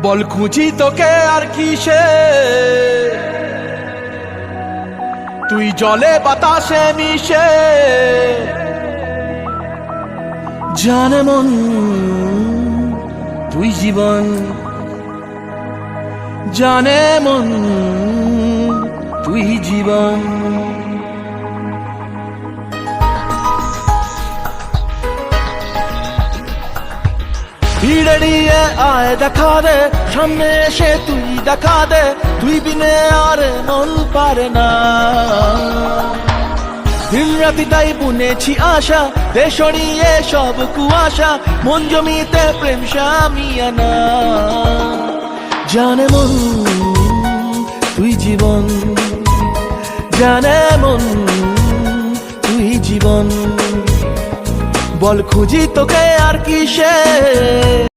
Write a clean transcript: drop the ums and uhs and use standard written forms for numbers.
বল খুঁজি তোকে আর কিসে, তুই জলে বাতাসে মিশে। জানে মন তুই জীবন, জানে মন তুই জীবন। ভিড়ে নিয়ে আয় দেখা দে, সামনে এসে তুই দেখা দে, তুই বিনে আর মন পারে না। দিন রাতি তাই বুনেছি আশা, দে সরিয়ে সব কুয়াশা, মন জমিতে প্রেম শামিয়ানা। জানে মন তুই জীবন, জানে মন তুই জীবন। বল খুঁজি তোকে আর কিসে।